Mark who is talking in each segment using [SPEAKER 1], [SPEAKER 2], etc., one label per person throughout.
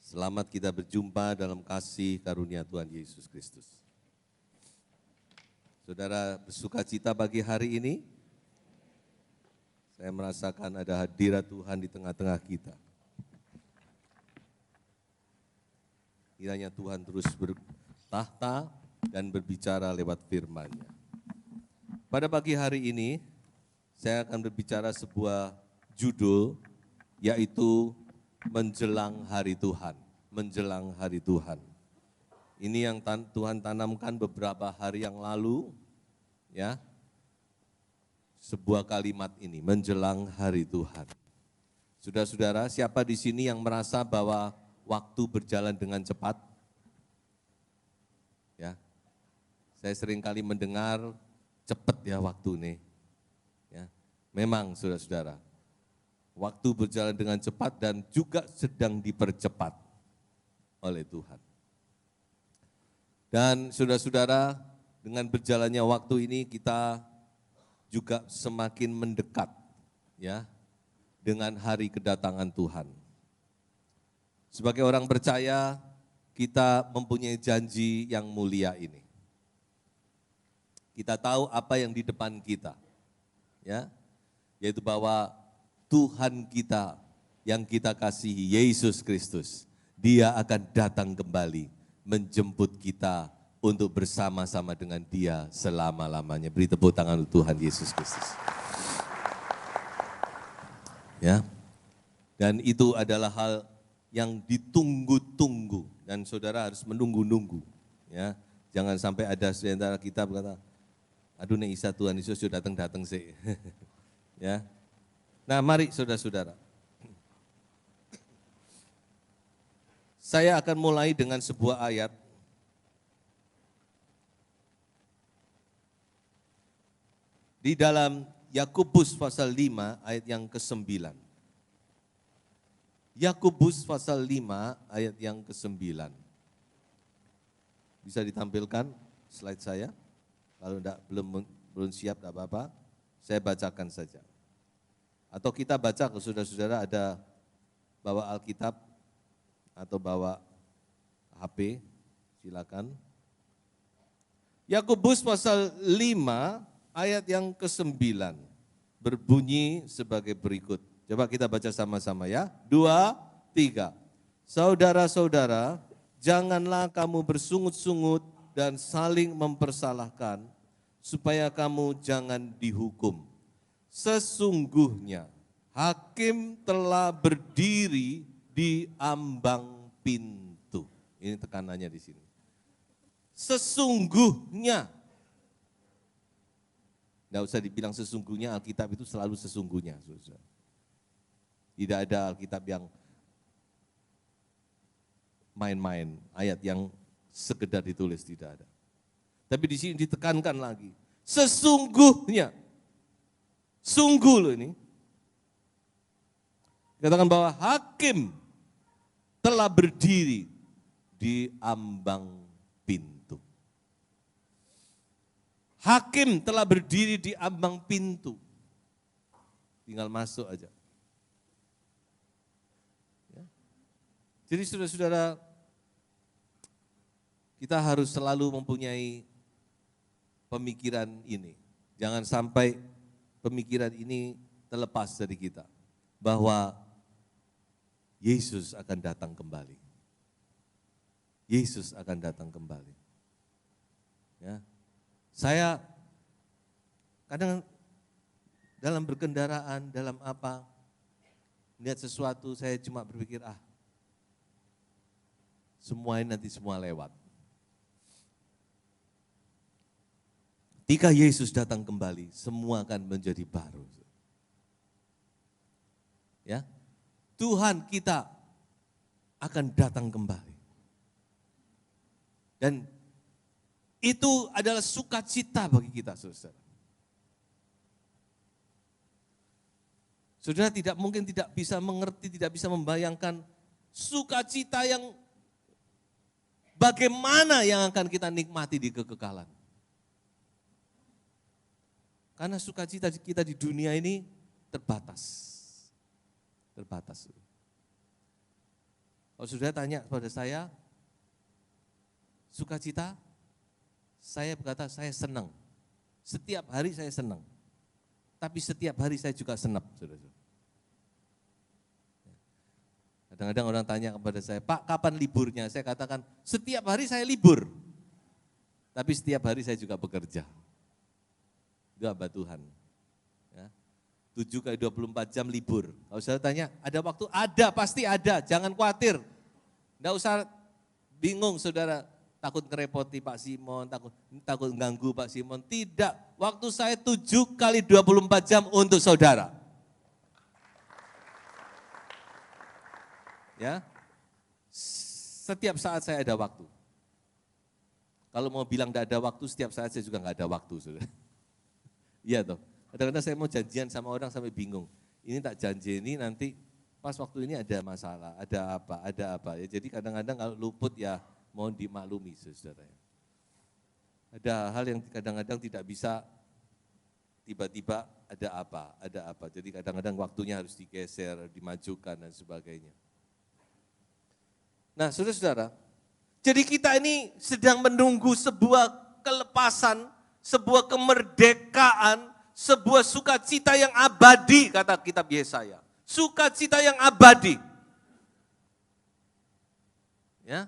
[SPEAKER 1] Selamat kita berjumpa dalam kasih karunia Tuhan Yesus Kristus. Saudara bersuka cita pagi hari ini, saya merasakan ada hadirat Tuhan di tengah-tengah kita. Kiranya Tuhan terus bertahta dan berbicara lewat firman-Nya. Pada pagi hari ini, saya akan berbicara sebuah judul, yaitu menjelang hari Tuhan, menjelang hari Tuhan. Ini yang Tuhan tanamkan beberapa hari yang lalu, ya. Sebuah kalimat ini, menjelang hari Tuhan. Saudara-saudara, siapa di sini yang merasa bahwa waktu berjalan dengan cepat? Ya. Saya sering kali mendengar cepat ya waktu ini. Ya. Memang saudara-saudara, waktu berjalan dengan cepat dan juga sedang dipercepat oleh Tuhan. Dan saudara-saudara, dengan berjalannya waktu ini kita juga semakin mendekat ya dengan hari kedatangan Tuhan. Sebagai orang percaya, kita mempunyai janji yang mulia ini. Kita tahu apa yang di depan kita, ya, yaitu bahwa Tuhan kita yang kita kasihi, Yesus Kristus, Dia akan datang kembali menjemput kita untuk bersama-sama dengan Dia selama-lamanya. Beri tepuk tangan untuk Tuhan Yesus Kristus. Ya. Dan itu adalah hal yang ditunggu-tunggu dan saudara harus menunggu-nunggu, ya. Jangan sampai ada di antara kita berkata, aduh nih Isa Tuhan Yesus sudah datang sih. Ya. Nah, mari saudara-saudara. Saya akan mulai dengan sebuah ayat. Di dalam Yakobus pasal 5 ayat yang ke-9. Yakobus pasal 5 ayat yang ke-9. Bisa ditampilkan slide saya? Kalau belum siap enggak apa-apa, saya bacakan saja. Atau kita baca ke saudara-saudara ada bawa Alkitab atau bawa HP, silakan. Yakobus pasal 5 ayat yang ke-9 berbunyi sebagai berikut. Coba kita baca sama-sama ya. 2, 3. Saudara-saudara, janganlah kamu bersungut-sungut dan saling mempersalahkan, supaya kamu jangan dihukum. Sesungguhnya hakim telah berdiri di ambang pintu. Ini tekanannya di sini. Sesungguhnya. Tidak usah dibilang sesungguhnya, Alkitab itu selalu sesungguhnya. Tidak ada Alkitab yang main-main, ayat yang sekedar ditulis, tidak ada. Tapi di sini ditekankan lagi, sesungguhnya. Sungguh loh ini. Katakan bahwa hakim telah berdiri di ambang pintu. Hakim telah berdiri di ambang pintu. Tinggal masuk aja. Ya. Jadi saudara-saudara, kita harus selalu mempunyai pemikiran ini. Jangan sampai pemikiran ini terlepas dari kita. Bahwa Yesus akan datang kembali. Yesus akan datang kembali. Ya. Saya kadang dalam berkendaraan, dalam apa, lihat sesuatu saya cuma berpikir, semua ini nanti semua lewat. Ketika Yesus datang kembali, semua akan menjadi baru. Ya, Tuhan kita akan datang kembali. Dan itu adalah sukacita bagi kita, saudara. Saudara mungkin tidak bisa mengerti, tidak bisa membayangkan sukacita yang bagaimana yang akan kita nikmati di kekekalan. Karena sukacita kita di dunia ini terbatas. Kalau saudara tanya kepada saya, sukacita, saya berkata saya senang. Setiap hari saya senang. Tapi setiap hari saya juga senap, saudara. Kadang-kadang orang tanya kepada saya, Pak kapan liburnya? Saya katakan, setiap hari saya libur. Tapi setiap hari saya juga bekerja. Itu hamba Tuhan. Ya. 7 kali 24 jam libur. Kalau saya tanya, ada waktu? Ada, pasti ada. Jangan khawatir. Enggak usah bingung saudara. Takut ngerepoti Pak Simon, takut ganggu Pak Simon. Tidak, waktu saya 7 kali 24 jam untuk saudara. Ya, setiap saat saya ada waktu. Kalau mau bilang tidak ada waktu, setiap saat saya juga nggak ada waktu, saudara. Iya toh. Kadang-kadang saya mau janjian sama orang sampai bingung. Ini tak janji ini nanti pas waktu ini ada masalah, ada apa. Ya, jadi kadang-kadang kalau luput ya mohon dimaklumi, saudara. Ada hal yang kadang-kadang tidak bisa tiba-tiba ada apa. Jadi kadang-kadang waktunya harus digeser, dimajukan dan sebagainya. Nah, saudara-saudara, jadi kita ini sedang menunggu sebuah kelepasan, sebuah kemerdekaan, sebuah sukacita yang abadi, kata kitab Yesaya. Sukacita yang abadi. Ya,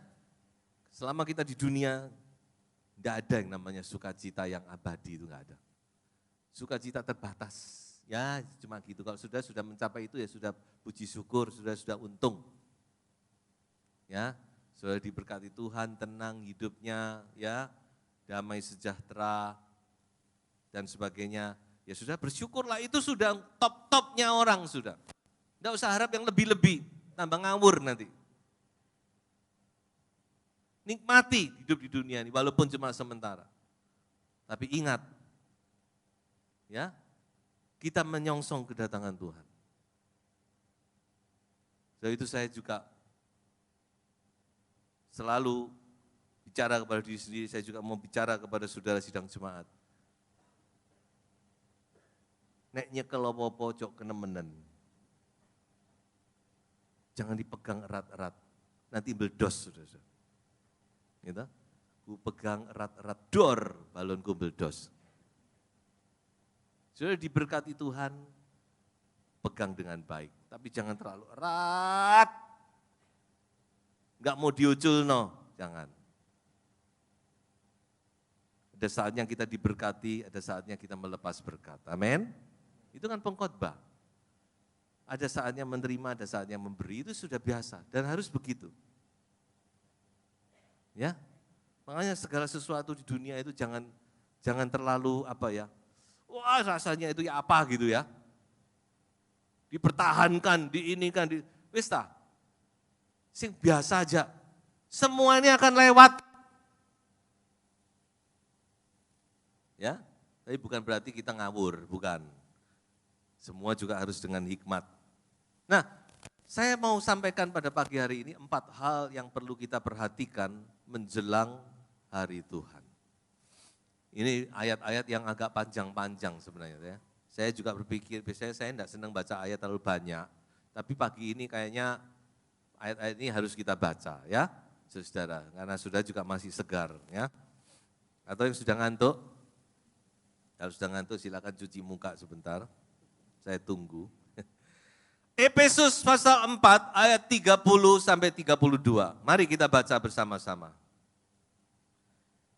[SPEAKER 1] selama kita di dunia, tidak ada yang namanya sukacita yang abadi, itu enggak ada. Sukacita terbatas, ya cuma gitu. Kalau sudah mencapai itu ya sudah puji syukur, sudah untung. Ya, sudah diberkati Tuhan, tenang hidupnya, ya, damai sejahtera dan sebagainya. Ya sudah bersyukurlah, itu sudah top-topnya orang sudah. Enggak usah harap yang lebih-lebih, tambah ngawur nanti. Nikmati hidup di dunia ini walaupun cuma sementara. Tapi ingat, ya, kita menyongsong kedatangan Tuhan. Jadi itu saya juga selalu bicara kepada diri sendiri, saya juga mau bicara kepada saudara sidang jemaat. Nek nyekel apa-apa cok kenemenen. Jangan dipegang erat-erat, nanti meledos, saudara. Gitu? Ku pegang erat-erat dor, balonku meledos. Sudah diberkati Tuhan, pegang dengan baik, tapi jangan terlalu erat. Enggak mau diucul, no, jangan. Ada saatnya kita diberkati, ada saatnya kita melepas berkat. Amin. Itu kan pengkhotbah. Ada saatnya menerima, ada saatnya memberi, itu sudah biasa dan harus begitu. Ya, makanya segala sesuatu di dunia itu jangan terlalu wah rasanya itu ya apa gitu ya. Dipertahankan, diinikan, wis ta. Sing biasa aja, semuanya akan lewat. Ya, tapi bukan berarti kita ngawur, bukan. Semua juga harus dengan hikmat. Nah, saya mau sampaikan pada pagi hari ini 4 hal yang perlu kita perhatikan menjelang hari Tuhan. Ini ayat-ayat yang agak panjang-panjang sebenarnya ya. Saya juga berpikir, biasanya saya tidak senang baca ayat terlalu banyak, tapi pagi ini kayaknya ayat-ayat ini harus kita baca ya, saudara, karena sudah juga masih segar ya. Atau yang sudah ngantuk, kalau sudah ngantuk silakan cuci muka sebentar, saya tunggu. Efesus pasal 4 ayat 30 sampai 32. Mari kita baca bersama-sama.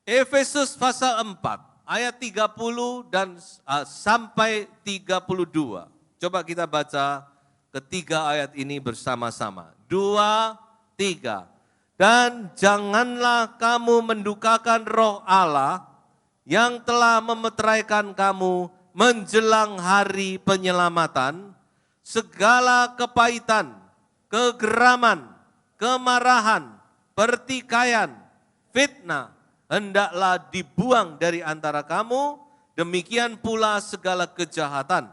[SPEAKER 1] Efesus pasal 4 ayat 30 dan sampai 32. Coba kita baca ketiga ayat ini bersama-sama. 2, 3. Dan janganlah kamu mendukakan roh Allah yang telah memeteraikan kamu menjelang hari penyelamatan. Segala kepahitan, kegeraman, kemarahan, pertikaian, fitnah, hendaklah dibuang dari antara kamu, demikian pula segala kejahatan.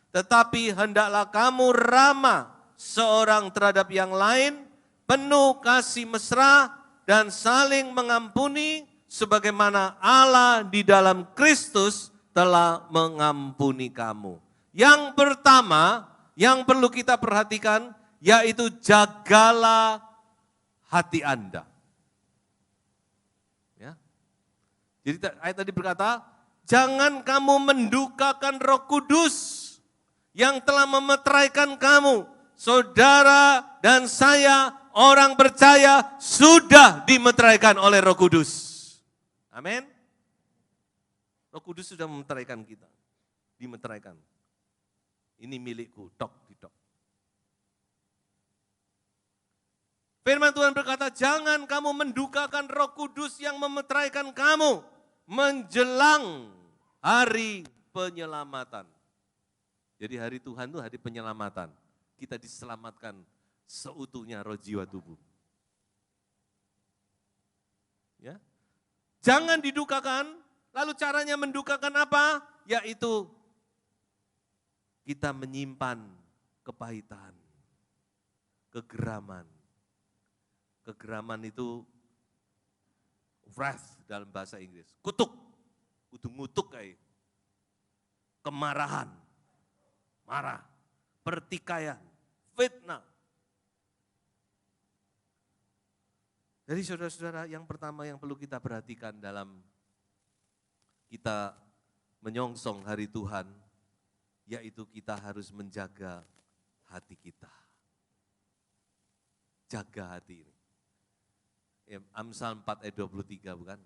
[SPEAKER 1] Tetapi hendaklah kamu ramah seorang terhadap yang lain, penuh kasih mesra dan saling mengampuni, sebagaimana Allah di dalam Kristus telah mengampuni kamu. Yang pertama, yang perlu kita perhatikan, yaitu jagalah hati Anda. Ya. Jadi ayat tadi berkata, jangan kamu mendukakan Roh Kudus yang telah memeteraikan kamu. Saudara dan saya, orang percaya, sudah dimeteraikan oleh Roh Kudus. Amin. Roh Kudus sudah memeteraikan kita. Dimeteraikan. Ini milikku, tok, tok. Firman Tuhan berkata, jangan kamu mendukakan Roh Kudus yang memeteraikan kamu menjelang hari penyelamatan. Jadi hari Tuhan itu hari penyelamatan. Kita diselamatkan seutuhnya roh jiwa tubuh. Ya. Jangan didukakan, lalu caranya mendukakan apa? Yaitu kita menyimpan kepahitan, kegeraman. Kegeraman itu wrath dalam bahasa Inggris. Kutuk, kudu ngutuk kayak. Kemarahan, marah, pertikaian, fitnah. Jadi saudara-saudara, yang pertama yang perlu kita perhatikan dalam kita menyongsong hari Tuhan, yaitu kita harus menjaga hati kita. Jaga hati ini. Amsal 4 ayat 23 bukan?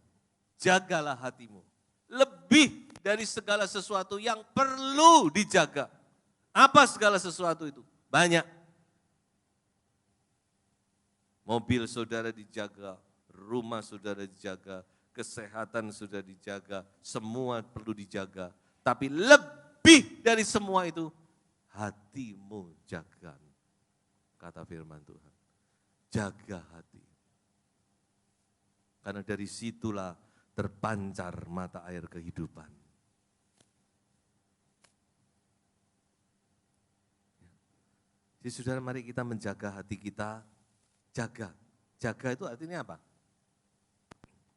[SPEAKER 1] Jagalah hatimu. Lebih dari segala sesuatu yang perlu dijaga. Apa segala sesuatu itu? Banyak. Mobil saudara dijaga, rumah saudara dijaga, kesehatan sudah dijaga, semua perlu dijaga. Tapi lebih dari semua itu, hatimu jaga. Kata firman Tuhan. Jaga hati. Karena dari situlah terpancar mata air kehidupan. Jadi saudara, mari kita menjaga hati kita. Jaga. Jaga itu artinya apa?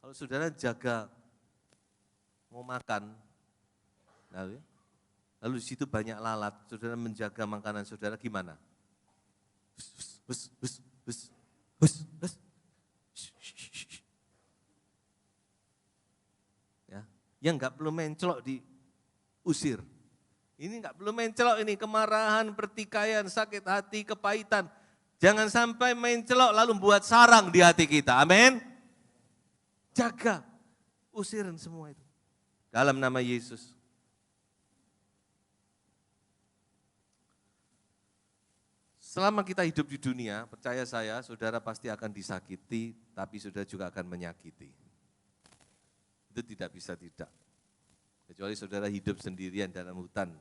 [SPEAKER 1] Kalau saudara jaga mau makan, lalu di situ banyak lalat, saudara menjaga makanan saudara gimana? Yang enggak perlu mencelok diusir. Ini enggak perlu mencelok ini, kemarahan, pertikaian, sakit hati, kepahitan. Jangan sampai mencelok lalu buat sarang di hati kita, amin. Jaga, usirin semua itu. Dalam nama Yesus. Selama kita hidup di dunia, percaya saya, saudara pasti akan disakiti, tapi saudara juga akan menyakiti. Itu tidak bisa tidak. Kecuali saudara hidup sendirian dalam hutan.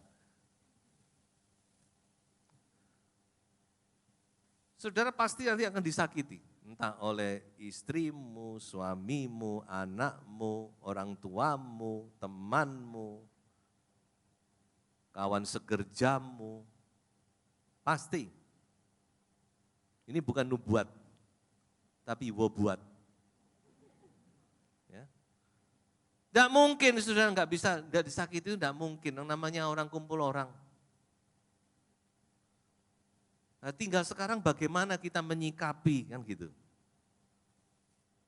[SPEAKER 1] Saudara pasti nanti akan disakiti. Entah oleh istrimu, suamimu, anakmu, orang tuamu, temanmu, kawan sekerjamu. Pasti. Ini bukan nubuat, tapi wobuat. Tidak mungkin saudara nggak bisa, nggak disakiti itu tidak mungkin. Yang namanya orang kumpul orang. Nah, tinggal sekarang bagaimana kita menyikapi kan gitu.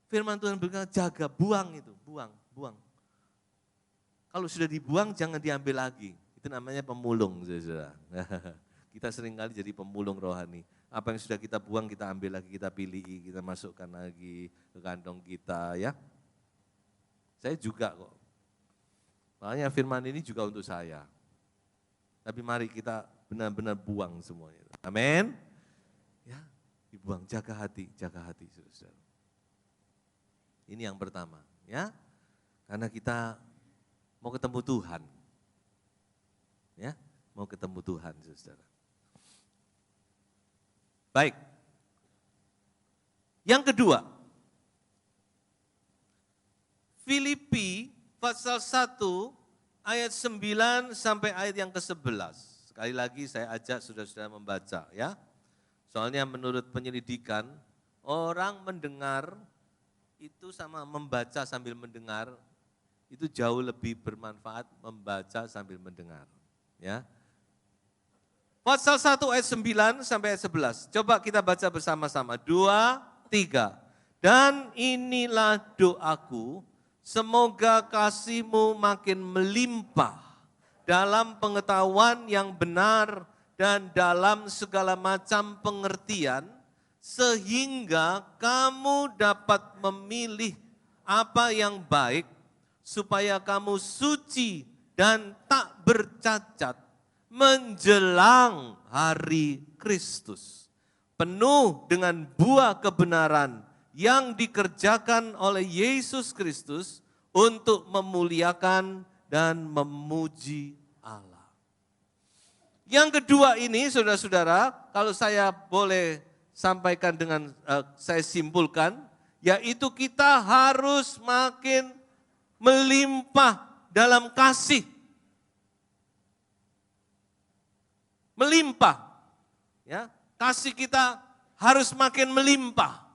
[SPEAKER 1] Firman Tuhan berkata jaga, buang itu, buang. Kalau sudah dibuang jangan diambil lagi. Itu namanya pemulung, saudara. Kita seringkali jadi pemulung rohani. Apa yang sudah kita buang kita ambil lagi, kita pilih, kita masukkan lagi ke kantong kita ya. Saya juga kok. Makanya firman ini juga untuk saya. Tapi mari kita benar-benar buang semuanya. Amin. Ya, dibuang, jaga hati, saudara. Ini yang pertama, ya. Karena kita mau ketemu Tuhan. Ya, mau ketemu Tuhan, saudara. Baik. Yang kedua, Filipi pasal 1 ayat 9 sampai ayat yang ke-11. Sekali lagi saya ajak saudara-saudara membaca ya. Soalnya menurut penyelidikan, orang mendengar itu sama membaca sambil mendengar, itu jauh lebih bermanfaat membaca sambil mendengar. Ya. Pasal 1 ayat 9 sampai ayat 11. Coba kita baca bersama-sama. 2, 3. Dan inilah doaku, semoga kasih-Mu makin melimpah dalam pengetahuan yang benar dan dalam segala macam pengertian, sehingga kamu dapat memilih apa yang baik, supaya kamu suci dan tak bercacat menjelang hari Kristus, penuh dengan buah kebenaran yang dikerjakan oleh Yesus Kristus untuk memuliakan dan memuji Allah. Yang kedua ini, saudara-saudara, kalau saya boleh sampaikan dengan saya simpulkan, yaitu kita harus makin melimpah dalam kasih. Melimpah, ya, kasih kita harus makin melimpah.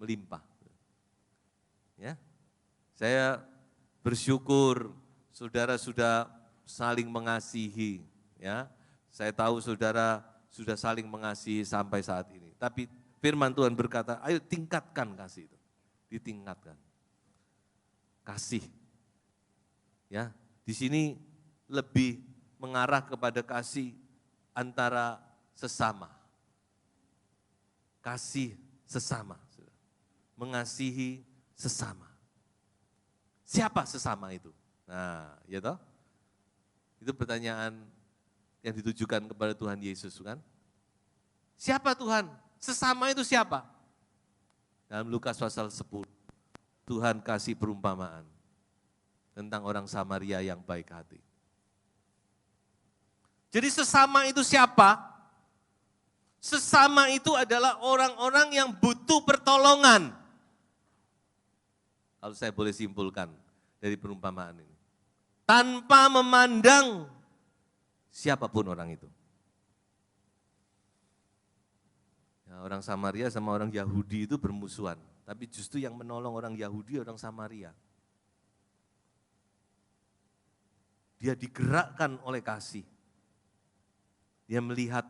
[SPEAKER 1] Melimpah. Ya. Saya bersyukur saudara sudah saling mengasihi, ya. Saya tahu saudara sudah saling mengasihi sampai saat ini. Tapi firman Tuhan berkata, ayo tingkatkan kasih itu. Ditingkatkan. Kasih. Ya, di sini lebih mengarah kepada kasih antara sesama. Kasih sesama. Mengasihi sesama. Siapa sesama itu? Nah, ya toh? Itu pertanyaan yang ditujukan kepada Tuhan Yesus, kan? Siapa Tuhan? Sesama itu siapa? Dalam Lukas pasal 10, Tuhan kasih perumpamaan tentang orang Samaria yang baik hati. Jadi sesama itu siapa? Sesama itu adalah orang-orang yang butuh pertolongan. Kalau saya boleh simpulkan dari perumpamaan ini. Tanpa memandang siapapun orang itu. Ya, orang Samaria sama orang Yahudi itu bermusuhan. Tapi justru yang menolong orang Yahudi orang Samaria. Dia digerakkan oleh kasih. Dia melihat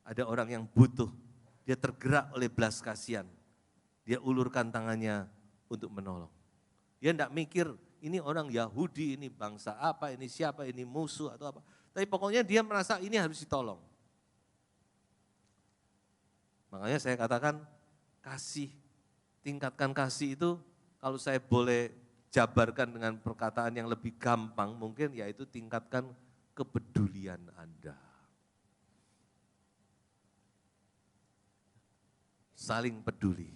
[SPEAKER 1] ada orang yang butuh, dia tergerak oleh belas kasihan. Dia ulurkan tangannya untuk menolong. Dia tidak mikir ini orang Yahudi, ini bangsa apa, ini siapa, ini musuh atau apa. Tapi pokoknya dia merasa ini harus ditolong. Makanya saya katakan kasih, tingkatkan kasih itu kalau saya boleh jabarkan dengan perkataan yang lebih gampang mungkin yaitu tingkatkan kepedulian Anda. Saling peduli.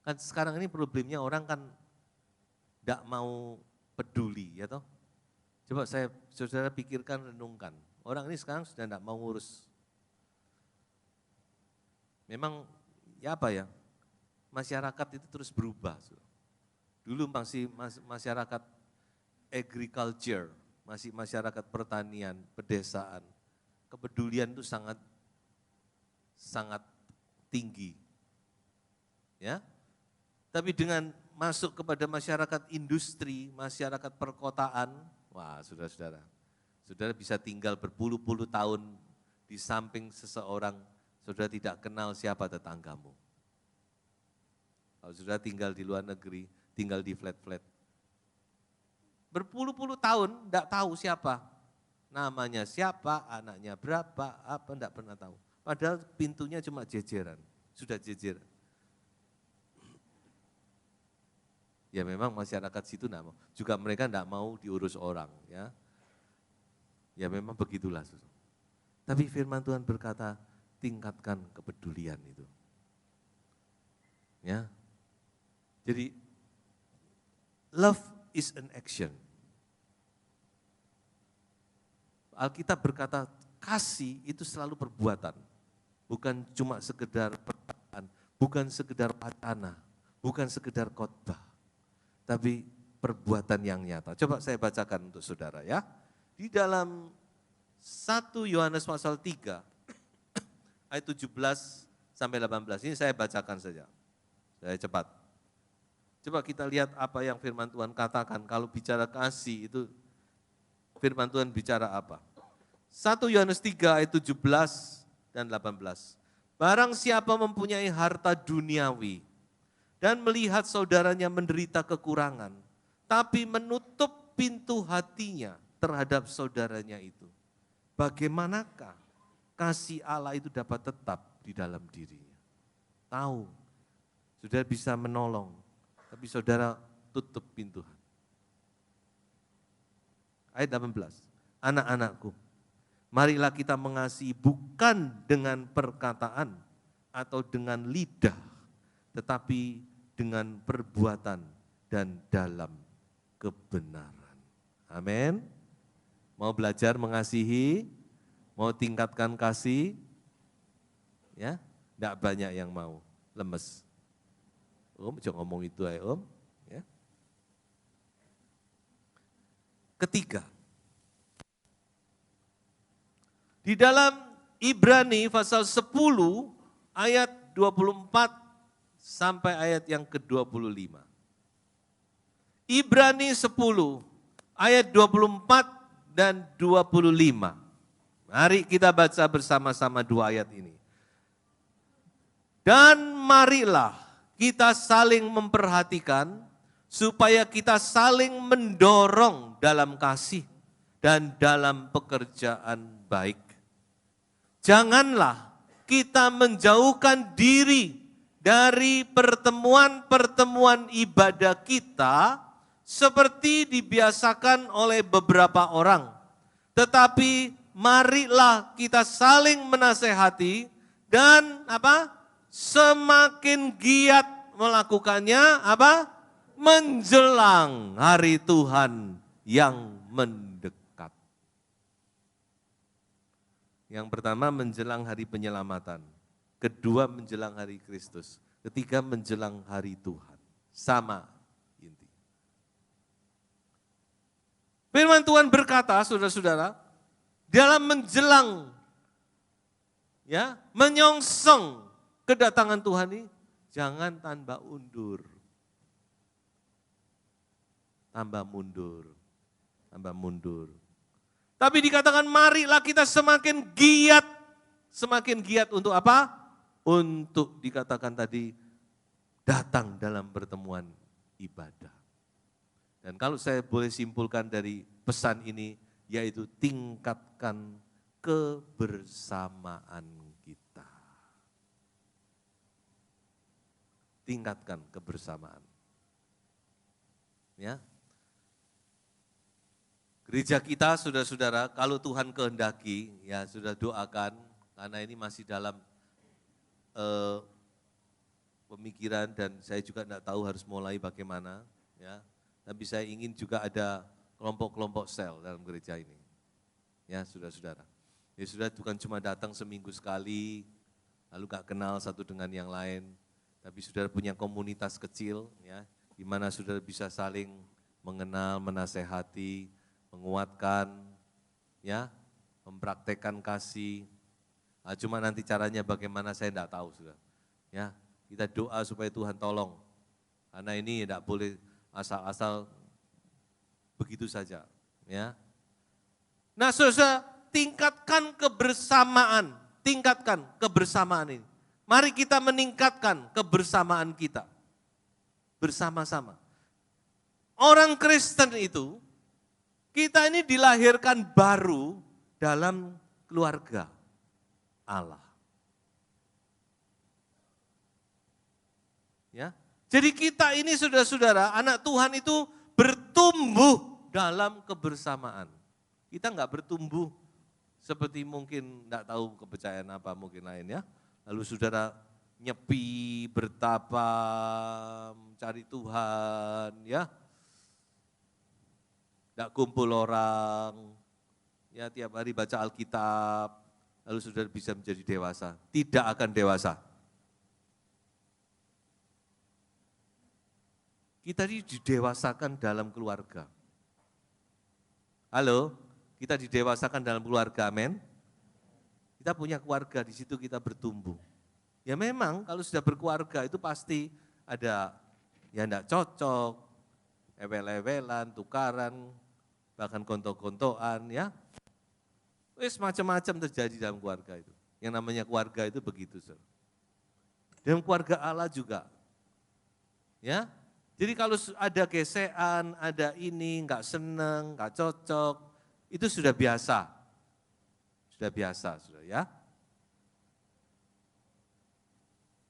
[SPEAKER 1] Kan sekarang ini problemnya orang kan tidak mau peduli, ya toh. Coba saudara pikirkan, renungkan. Orang ini sekarang sudah tidak mau ngurus. Memang ya apa ya, masyarakat itu terus berubah. Dulu masih masyarakat agriculture, masih masyarakat pertanian, pedesaan. Kepedulian itu sangat tinggi. Ya, tapi dengan masuk kepada masyarakat industri, masyarakat perkotaan, wah saudara-saudara, saudara bisa tinggal berpuluh-puluh tahun di samping seseorang, saudara tidak kenal siapa tetanggamu. Kalau saudara tinggal di luar negeri, tinggal di flat-flat, berpuluh-puluh tahun tidak tahu siapa, namanya siapa, anaknya berapa, apa tidak pernah tahu. Padahal pintunya cuma jejeran, sudah jejeran. Ya memang masyarakat situ enggak mau. Juga mereka enggak mau diurus orang, ya. Ya memang begitulah. Tapi firman Tuhan berkata, tingkatkan kepedulian itu. Ya. Jadi love is an action. Alkitab berkata kasih itu selalu perbuatan. Bukan cuma sekedar perkataan, bukan sekedar wacana, bukan sekedar khotbah. Tapi perbuatan yang nyata. Coba saya bacakan untuk saudara ya. Di dalam 1 Yohanes pasal 3 ayat 17 sampai 18 ini saya bacakan saja. Saya cepat. Coba kita lihat apa yang firman Tuhan katakan kalau bicara kasih itu firman Tuhan bicara apa. 1 Yohanes 3 ayat 17 dan 18. Barang siapa mempunyai harta duniawi dan melihat saudaranya menderita kekurangan, tapi menutup pintu hatinya terhadap saudaranya itu, bagaimanakah kasih Allah itu dapat tetap di dalam dirinya? Tahu, saudara bisa menolong, tapi saudara tutup pintu hati. Ayat 18, anak-anakku, marilah kita mengasihi bukan dengan perkataan atau dengan lidah, tetapi dengan perbuatan dan dalam kebenaran. Amin. Mau belajar mengasihi, mau tingkatkan kasih, ya, enggak banyak yang mau, lemes. Om, jangan ngomong itu ya Om. Ya. Ketiga, di dalam Ibrani pasal 10 ayat 24 sampai ayat yang ke-25. Ibrani 10 ayat 24 dan 25. Mari kita baca bersama-sama dua ayat ini. Dan marilah kita saling memperhatikan supaya kita saling mendorong dalam kasih dan dalam pekerjaan baik. Janganlah kita menjauhkan diri dari pertemuan-pertemuan ibadah kita seperti dibiasakan oleh beberapa orang. Tetapi marilah kita saling menasehati dan semakin giat melakukannya menjelang hari Tuhan yang mendekat. Yang pertama menjelang hari penyelamatan, kedua menjelang hari Kristus, ketiga menjelang hari Tuhan. Sama inti. Firman Tuhan berkata, saudara-saudara, dalam menjelang menyongsong kedatangan Tuhan ini, jangan tanpa undur. Tambah mundur. Tapi dikatakan marilah kita semakin giat untuk apa? Untuk dikatakan tadi datang dalam pertemuan ibadah. Dan kalau saya boleh simpulkan dari pesan ini, yaitu tingkatkan kebersamaan kita. Tingkatkan kebersamaan. Ya. Gereja kita, saudara-saudara, kalau Tuhan kehendaki, ya sudah doakan, karena ini masih dalam pemikiran dan saya juga tidak tahu harus mulai bagaimana. Ya. Tapi saya ingin juga ada kelompok-kelompok sel dalam gereja ini. Ya, saudara-saudara. Ya sudah, bukan cuma datang seminggu sekali, lalu gak kenal satu dengan yang lain, tapi saudara punya komunitas kecil, ya, di mana saudara bisa saling mengenal, menasehati, menguatkan, ya, mempraktekkan kasih. Nah, cuma nanti caranya bagaimana saya tidak tahu, saudara. Ya, kita doa supaya Tuhan tolong, karena ini tidak boleh asal-asal begitu saja. Ya. Nah, saudara, tingkatkan kebersamaan ini. Mari kita meningkatkan kebersamaan kita bersama-sama. Orang Kristen itu, kita ini dilahirkan baru dalam keluarga Allah. Ya. Jadi kita ini saudara-saudara, anak Tuhan itu bertumbuh dalam kebersamaan. Kita enggak bertumbuh seperti mungkin enggak tahu kepercayaan apa mungkin lain ya. Lalu saudara nyepi, bertapa, mencari Tuhan ya. Enggak kumpul orang, ya tiap hari baca Alkitab, lalu saudara bisa menjadi dewasa. Tidak akan dewasa. Kita ini didewasakan dalam keluarga. Halo, kita didewasakan dalam keluarga, amin. Kita punya keluarga, di situ kita bertumbuh. Ya memang kalau sudah berkeluarga itu pasti ada yang enggak cocok, ewel-ewelan, tukaran, bahkan gontok-gontokan ya. Wis macam-macam terjadi dalam keluarga itu. Yang namanya keluarga itu begitu, saudara. Dan keluarga Allah juga. Ya, jadi kalau ada gesekan, ada ini, enggak seneng, enggak cocok, itu sudah biasa. Sudah biasa, sudah ya.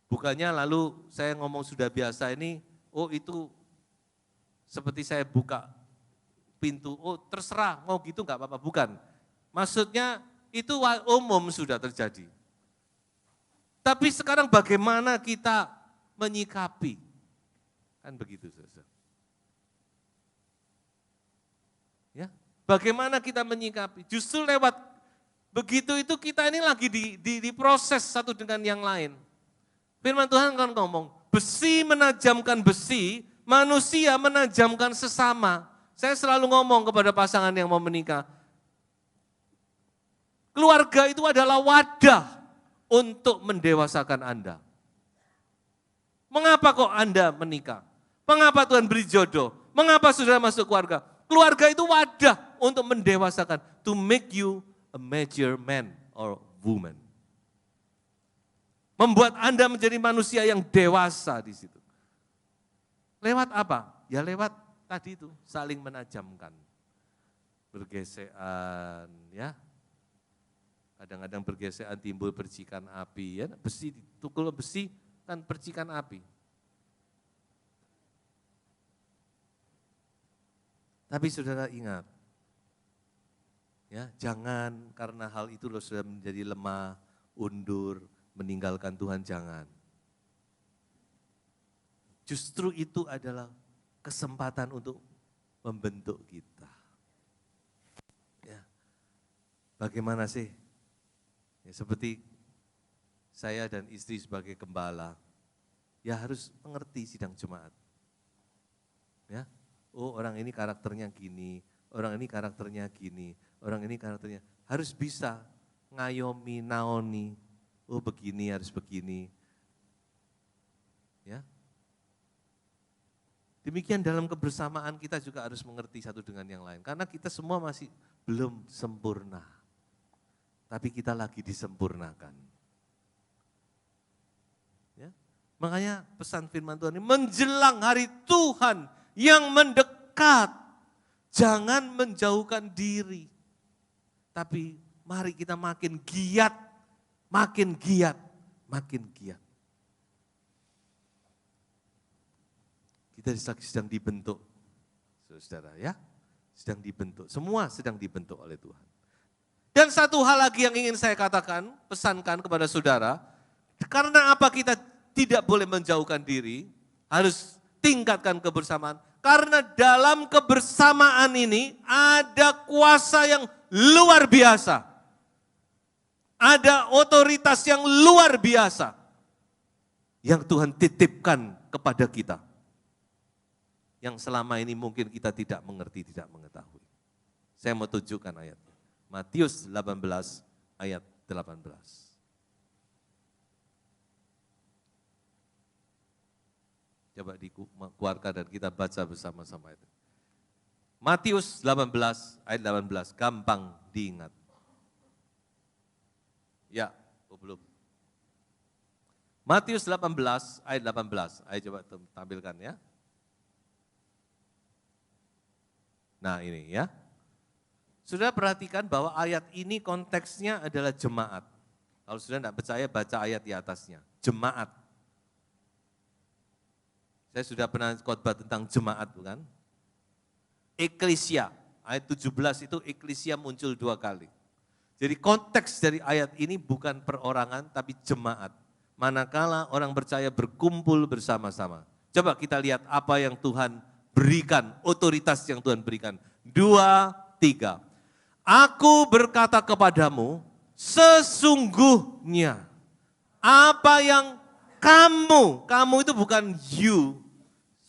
[SPEAKER 1] Bukannya lalu saya ngomong sudah biasa ini, oh itu seperti saya buka pintu, oh terserah, mau gitu enggak apa-apa, bukan. Maksudnya itu umum sudah terjadi. Tapi sekarang bagaimana kita menyikapi? Kan begitu, saudara. Ya, bagaimana kita menyikapi? Justru lewat begitu itu kita ini lagi diproses satu dengan yang lain. Firman Tuhan kan ngomong, besi menajamkan besi, manusia menajamkan sesama. Saya selalu ngomong kepada pasangan yang mau menikah, keluarga itu adalah wadah untuk mendewasakan Anda. Mengapa kok Anda menikah? Mengapa Tuhan beri jodoh? Mengapa saudara masuk keluarga? Keluarga itu wadah untuk mendewasakan, to make you a mature man or woman. Membuat Anda menjadi manusia yang dewasa di situ. Lewat apa? Ya lewat tadi itu, saling menajamkan. Bergesekan, ya. Kadang-kadang bergesekan timbul percikan api, ya. Besi, tukul besi kan percikan api. Tapi saudara ingat, ya jangan karena hal itu lo sudah menjadi lemah, undur, meninggalkan Tuhan, jangan. Justru itu adalah kesempatan untuk membentuk kita. Ya. Bagaimana sih? Ya, seperti saya dan istri sebagai gembala, ya harus mengerti sidang jemaat. Ya, oh orang ini karakternya gini, orang ini karakternya gini, orang ini karakternya, harus bisa ngayomi, naoni, oh begini harus begini. Ya. Demikian dalam kebersamaan kita juga harus mengerti satu dengan yang lain. Karena kita semua masih belum sempurna. Tapi kita lagi disempurnakan. Ya. Makanya pesan firman Tuhan ini, menjelang hari Tuhan yang mendekat, jangan menjauhkan diri. Tapi mari kita makin giat, makin giat, makin giat. Kita sedang dibentuk, saudara ya, sedang dibentuk, semua sedang dibentuk oleh Tuhan. Dan satu hal lagi yang ingin saya katakan, pesankan kepada saudara, karena apa kita tidak boleh menjauhkan diri, harus tingkatkan kebersamaan, karena dalam kebersamaan ini ada kuasa yang luar biasa, ada otoritas yang luar biasa, yang Tuhan titipkan kepada kita. Yang selama ini mungkin kita tidak mengerti, tidak mengetahui. Saya mau tunjukkan ayatnya. Matius 18 ayat 18. Coba dikeluarkan dan kita baca bersama-sama itu. Matius 18 ayat 18, gampang diingat. Ya, belum. Matius 18 ayat 18, ayo coba tampilkan ya. Nah ini ya, sudah perhatikan bahwa ayat ini konteksnya adalah jemaat. Kalau sudah tidak percaya baca ayat di atasnya, jemaat. Saya sudah pernah khotbah tentang jemaat bukan? Eklesia, ayat 17 itu eklesia muncul 2 kali. Jadi konteks dari ayat ini bukan perorangan tapi jemaat. Manakala orang percaya berkumpul bersama-sama. Coba kita lihat apa yang Tuhan berikan, otoritas yang Tuhan berikan. 2, 3. Aku berkata kepadamu, sesungguhnya apa yang kamu itu bukan you,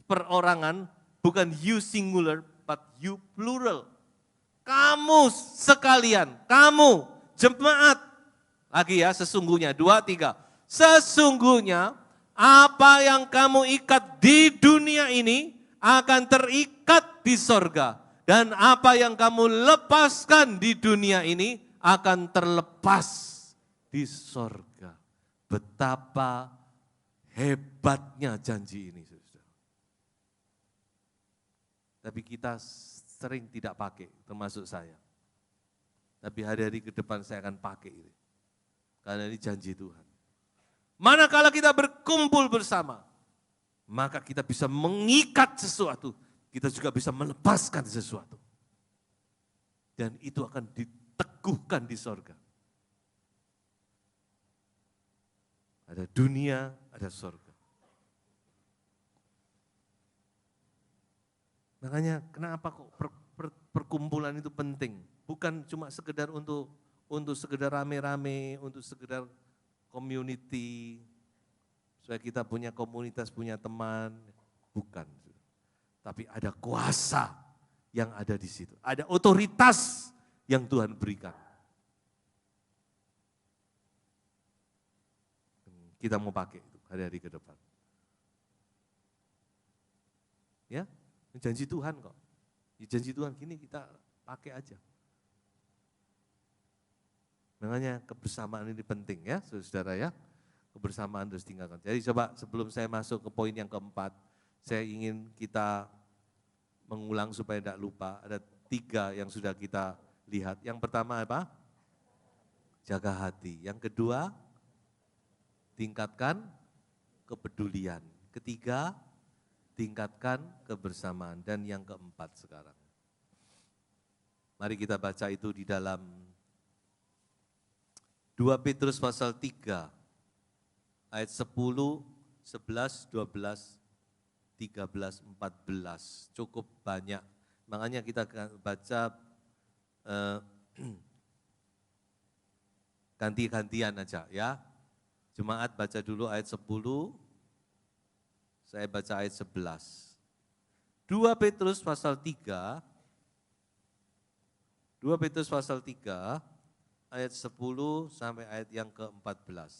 [SPEAKER 1] perorangan, bukan you singular, but you plural. Kamu sekalian, kamu jemaat. Lagi ya, sesungguhnya, 2, 3. Sesungguhnya apa yang kamu ikat di dunia ini akan terikat di sorga. Dan apa yang kamu lepaskan di dunia ini akan terlepas di sorga. Betapa hebatnya janji ini, saudara. Tapi kita sering tidak pakai, termasuk saya. Tapi hari-hari ke depan saya akan pakai ini. Karena ini janji Tuhan. Manakala kita berkumpul bersama, maka kita bisa mengikat sesuatu, kita juga bisa melepaskan sesuatu. Dan itu akan diteguhkan di sorga. Ada dunia, ada sorga. Makanya kenapa kok perkumpulan itu penting? Bukan cuma sekedar untuk sekedar rame-rame, untuk sekedar community, supaya kita punya komunitas, punya teman. Bukan. Tapi ada kuasa yang ada di situ. Ada otoritas yang Tuhan berikan. Kita mau pakai itu hari-hari ke depan. Ya, janji Tuhan kok. Janji Tuhan gini kita pakai aja. Makanya kebersamaan ini penting ya, saudara ya. Kebersamaan harus tinggalkan. Jadi coba sebelum saya masuk ke poin yang keempat, saya ingin kita mengulang supaya tidak lupa. Ada 3 yang sudah kita lihat. Yang pertama apa? Jaga hati. Yang kedua, tingkatkan kepedulian. Ketiga, tingkatkan kebersamaan. Dan yang keempat sekarang. Mari kita baca itu di dalam 2 Petrus pasal 3, ayat 10, 11, 12, 13, 14. Cukup banyak. Makanya kita baca ganti-gantian aja ya. Jemaat baca dulu ayat 10, saya baca ayat 11. 2 Petrus pasal 3, 2 Petrus pasal 3, ayat 10 sampai ayat yang ke-14.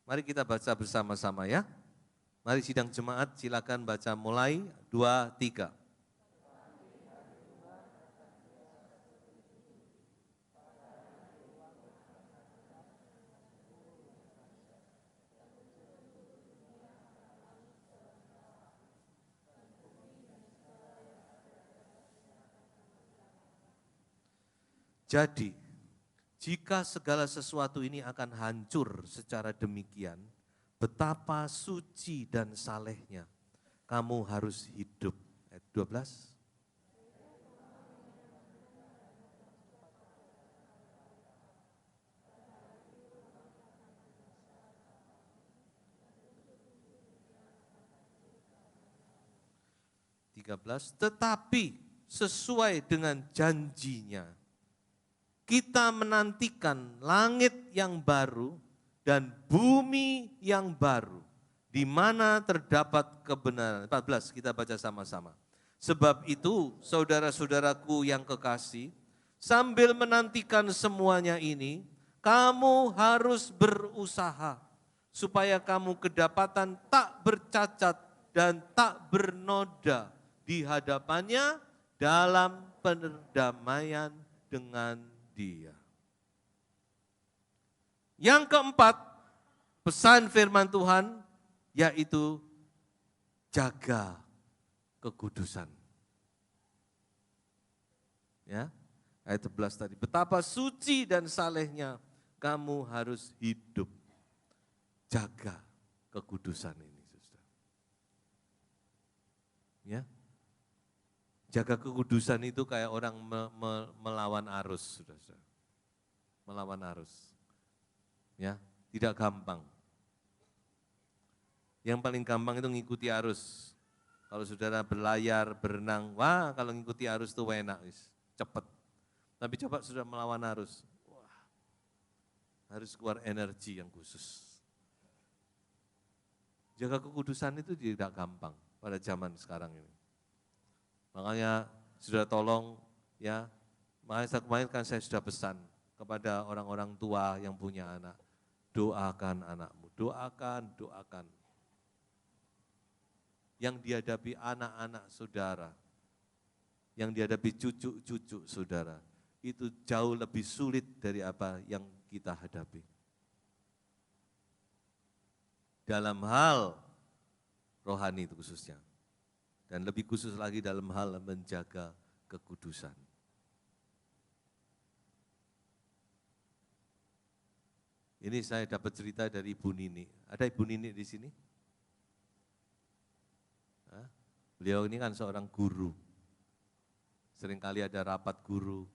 [SPEAKER 1] Mari kita baca bersama-sama ya. Mari sidang jemaat silakan baca mulai 2, 3. Jadi, jika segala sesuatu ini akan hancur secara demikian, betapa suci dan salehnya kamu harus hidup. Ayat 12. Tetapi sesuai dengan janjinya, kita menantikan langit yang baru dan bumi yang baru, di mana terdapat kebenaran. 14, kita baca sama-sama. Sebab itu, saudara-saudaraku yang kekasih, sambil menantikan semuanya ini, kamu harus berusaha, supaya kamu kedapatan tak bercacat dan tak bernoda di hadapannya dalam perdamaian dengan Dia. Yang keempat, pesan firman Tuhan yaitu jaga kekudusan. Ya, ayat 11 tadi. Betapa suci dan salehnya kamu harus hidup. Jaga kekudusan ini, saudara. Ya. Jaga kekudusan itu kayak orang melawan arus, saudara. Melawan arus. Ya, tidak gampang. Yang paling gampang itu ngikuti arus. Kalau saudara berlayar, berenang, wah kalau ngikuti arus itu enak, cepat. Tapi coba sudah melawan arus, wah, harus keluar energi yang khusus. Jaga kekudusan itu tidak gampang pada zaman sekarang ini. Makanya sudah tolong ya, makanya kemarin kan saya sudah pesan kepada orang-orang tua yang punya anak, doakan anakmu, doakan. Yang dihadapi anak-anak saudara, yang dihadapi cucu-cucu saudara, itu jauh lebih sulit dari apa yang kita hadapi. Dalam hal rohani itu khususnya. Dan lebih khusus lagi dalam hal menjaga kekudusan. Ini saya dapat cerita dari Ibu Nini. Ada Ibu Nini di sini? Hah? Beliau ini kan seorang guru. Seringkali ada rapat guru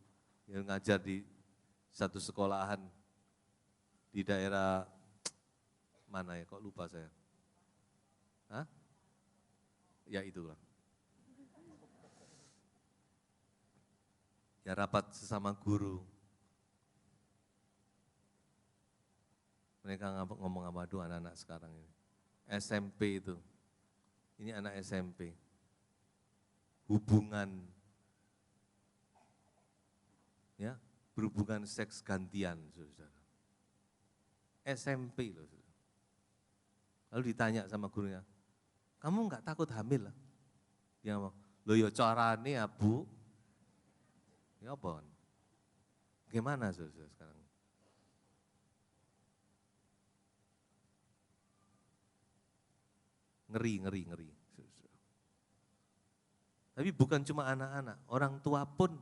[SPEAKER 1] yang ngajar di satu sekolahan di daerah mana ya, kok lupa saya. Hah? Ya itulah. Ya rapat sesama guru. Mereka ngomong apa, aduh anak-anak sekarang ini. SMP itu, ini anak SMP. Hubungan, ya berhubungan seks gantian, saudara. SMP loh. Lalu ditanya sama gurunya, kamu enggak takut hamil? Dia ngomong, loh ya carane ya Bu. Ya apa? Gimana saudara sekarang? Ngeri. Tapi bukan cuma anak-anak, orang tua pun.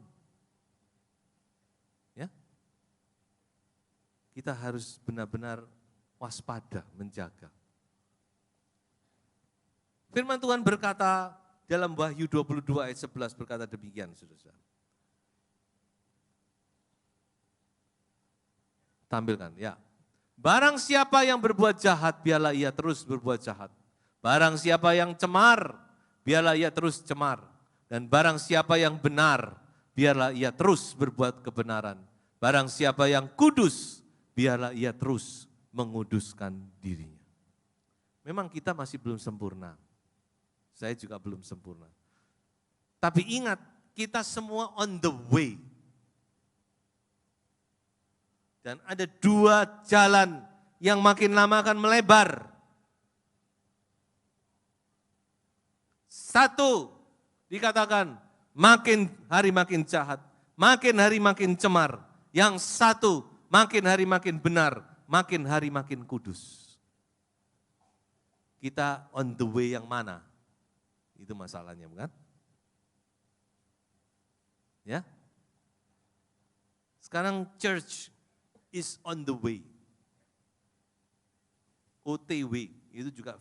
[SPEAKER 1] Ya. Kita harus benar-benar waspada, menjaga. Firman Tuhan berkata dalam Wahyu 22 ayat 11 berkata demikian, saudara. Tampilkan, ya. Barang siapa yang berbuat jahat, biarlah ia terus berbuat jahat. Barang siapa yang cemar, biarlah ia terus cemar. Dan barang siapa yang benar, biarlah ia terus berbuat kebenaran. Barang siapa yang kudus, biarlah ia terus menguduskan dirinya. Memang kita masih belum sempurna. Saya juga belum sempurna. Tapi ingat, kita semua on the way. Dan ada dua jalan yang makin lama akan melebar. Satu, dikatakan makin hari makin jahat, makin hari makin cemar. Yang satu, makin hari makin benar, makin hari makin kudus. Kita on the way yang mana? Itu masalahnya, bukan? Ya. Sekarang church is on the way. OTW. Itu juga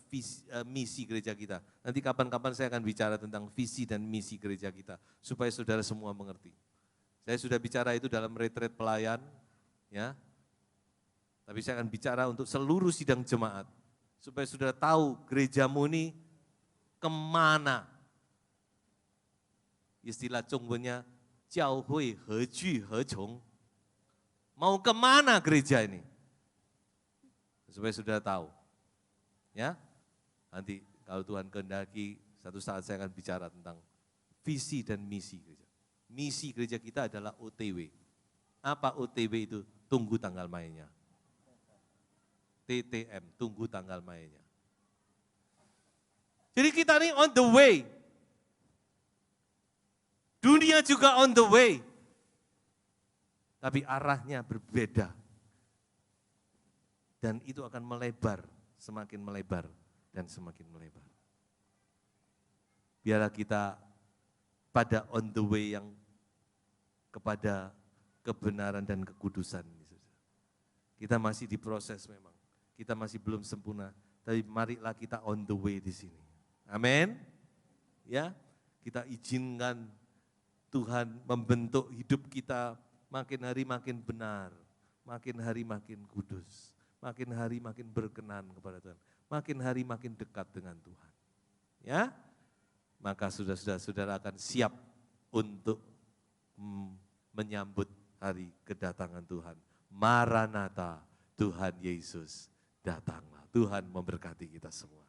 [SPEAKER 1] misi gereja kita. Nanti kapan-kapan saya akan bicara tentang visi dan misi gereja kita, supaya saudara semua mengerti. Saya sudah bicara itu dalam retret pelayan, ya. Tapi saya akan bicara untuk seluruh sidang jemaat, supaya saudara tahu gerejamu ini kemana. Istilah Zhongwennya, Jiao Hui He Ju He Chong. Mau kemana gereja ini? Supaya saudara tahu. Ya, nanti kalau Tuhan kehendaki, satu saat saya akan bicara tentang visi dan misi gereja. Misi gereja kita adalah OTW. Apa OTW itu? Tunggu tanggal mainnya. TTM, tunggu tanggal mainnya. Jadi kita ini on the way. Dunia juga on the way. Tapi arahnya berbeda. Dan itu akan melebar. Semakin melebar dan semakin melebar. Biarlah kita pada on the way yang kepada kebenaran dan kekudusan. Kita masih diproses memang, kita masih belum sempurna, tapi marilah kita on the way di sini. Amin. Ya, kita izinkan Tuhan membentuk hidup kita makin hari makin benar, makin hari makin kudus. Makin hari makin berkenan kepada Tuhan, makin hari makin dekat dengan Tuhan. Ya, maka saudara akan siap untuk menyambut hari kedatangan Tuhan. Maranatha, Tuhan Yesus datanglah. Tuhan memberkati kita semua.